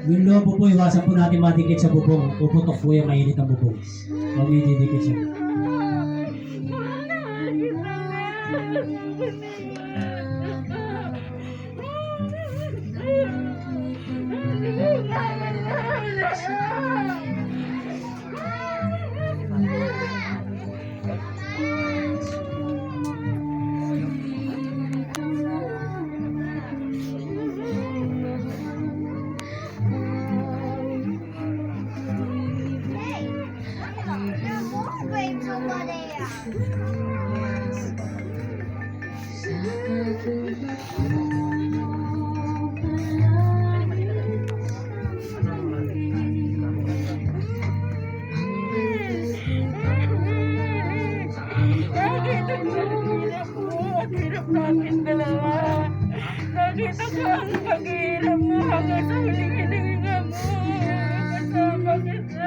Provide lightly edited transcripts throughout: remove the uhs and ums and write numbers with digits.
Yung lobo po, iwasan po natin madikit sa bubong. Puputok po yung mainit ang bubong. Huwag ididikit siya. Wait, somebody. Nakita ko ang paghihirap mo hanggang sa huling hininga mo. Kasama kita.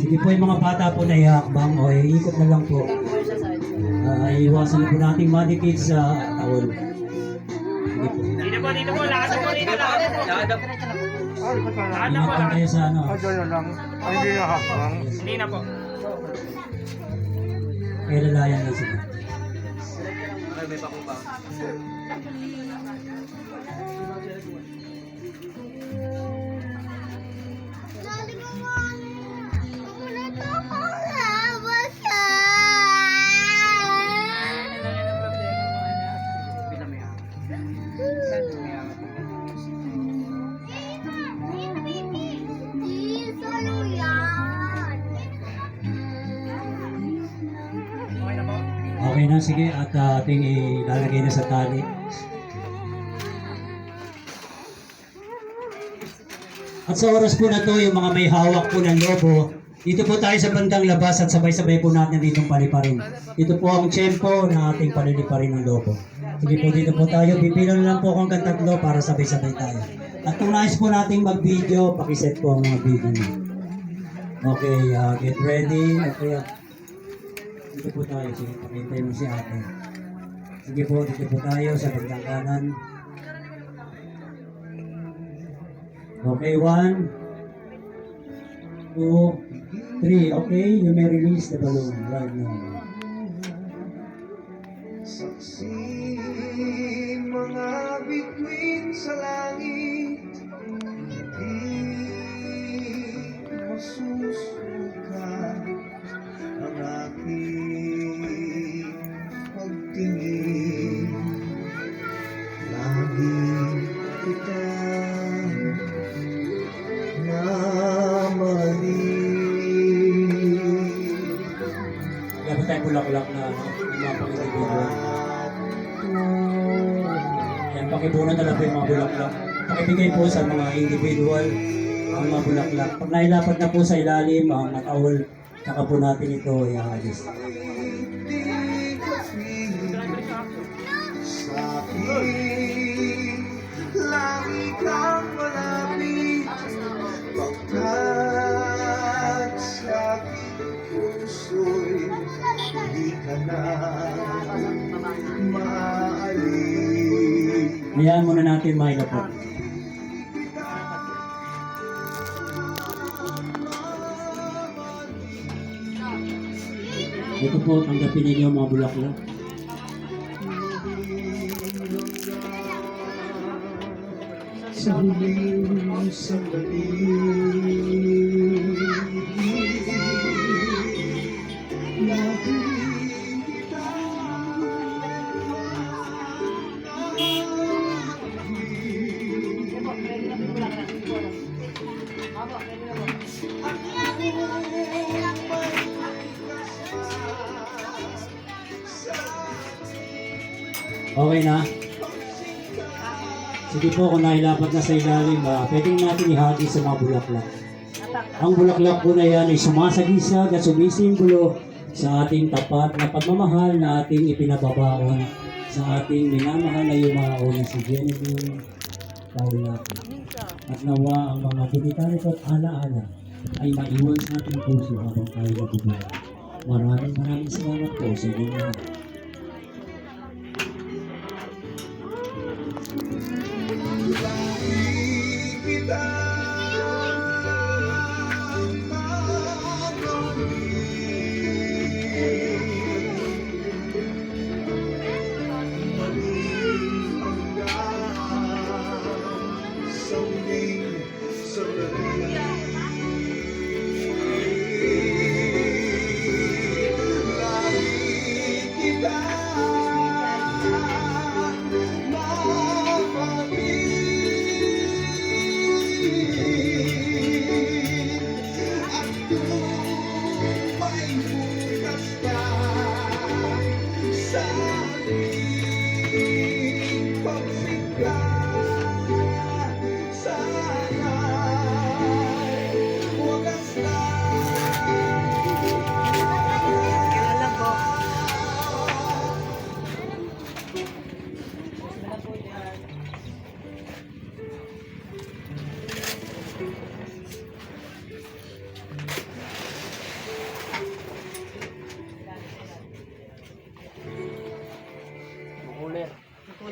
Sige po yung mga bata po na ihakbang o iikot na lang po. Iwasan na po natin madikit sa tawol. Sige po. Dito po, lakad po dito lang. Ingat kayo sa ano. Doon na lang. Ay, hindi na hakbang. Hindi na po. Kaya lalayan lang sila. Okay na, sige. At ating ilalagay na sa tali. At sa oras po na to, yung mga may hawak po ng lobo, dito po tayo sa bandang labas at sabay-sabay po natin ditong paliparin. Ito po ang tiyempo na ating paliliparin ng lobo. Sige po, dito po tayo. Bibilang lang po hanggang 3 para sabay-sabay tayo. At kung nais po nating mag-video, pakiset po ang mga video niyo. Okay, get ready. Okay, dito po tayo. Sige, pakintay mo si ate. Sige po, dito po tayo sa bandang kanan. Okay, 1, 2, 3. Okay, you may release the balloon right now. Saksi mga bituin sa langit, hindi masusuka ang aking pagtingin. Lagi kita Dapat tayo bulaklak na mga pang-individual. Yan, pakipunan na lang po yung mga bulaklak. Pakibigay po sa mga individual ang mga bulaklak. Pag nailapad na po sa ilalim, ang matawol, saka po natin ito i-alis. Lagi kang malapit, pagkat sa aking puso'y hindi ka na maalis. Hayaan muna natin mailapad. Ito po, tanggapin ninyo mga bulaklak. sa huling sandali. Nakikita Okay na? Sige po, kung nailapat na sa ilalim, pwedeng natin ihagi sa mga bulaklak. Ang bulaklak po na yan ay sumasagisag at sumisimbolo sa ating tapat na pagmamahal na ating ipinababaon sa ating minamahal na yumao na si Genevieve Paulaco. At nawa ang mga bunitanit at alaala ay maiwan sa ating puso habang tayo nabubuhay. Maraming salamat po sa inyong lahat. kita Wala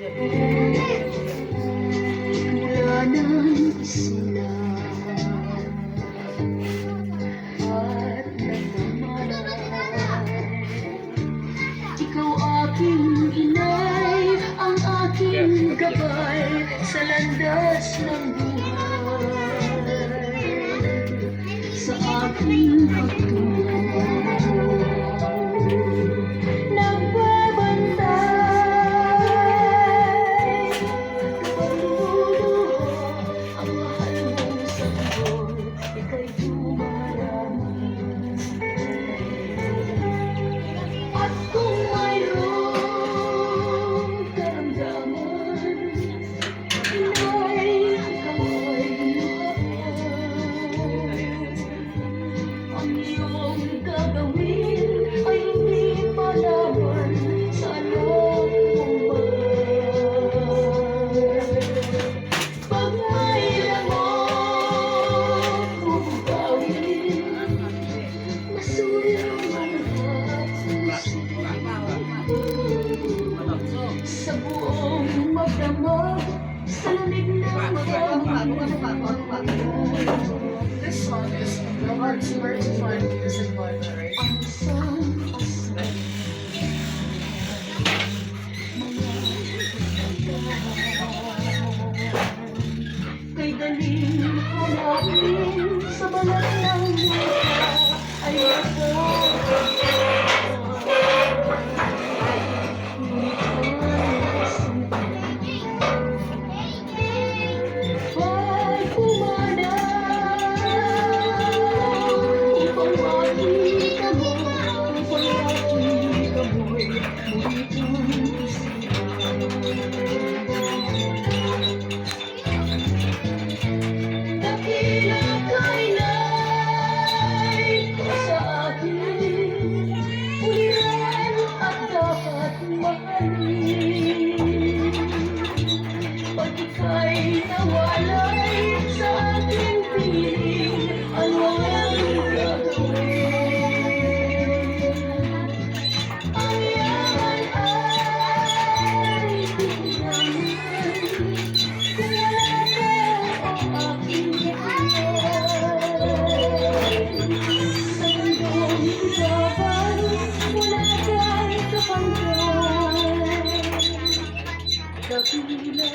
nang sila at nagmamalas. Ikaw aking inay, ang aking gabay sa landas ng buhay. Sa aking pagtulong sa buong magdamag, sa lamig ng This song is where to find music like that, right? ang isang asal. Kay daling hanapin sa balat ng lupa ay ako. Pag ika'y nawalay sa ating piling, ano ang gagawin? Ang yaman ay tingnan, kung wala ka ang aking kapiyan. Sa mundong laban, wala kang kapanggan. Kapila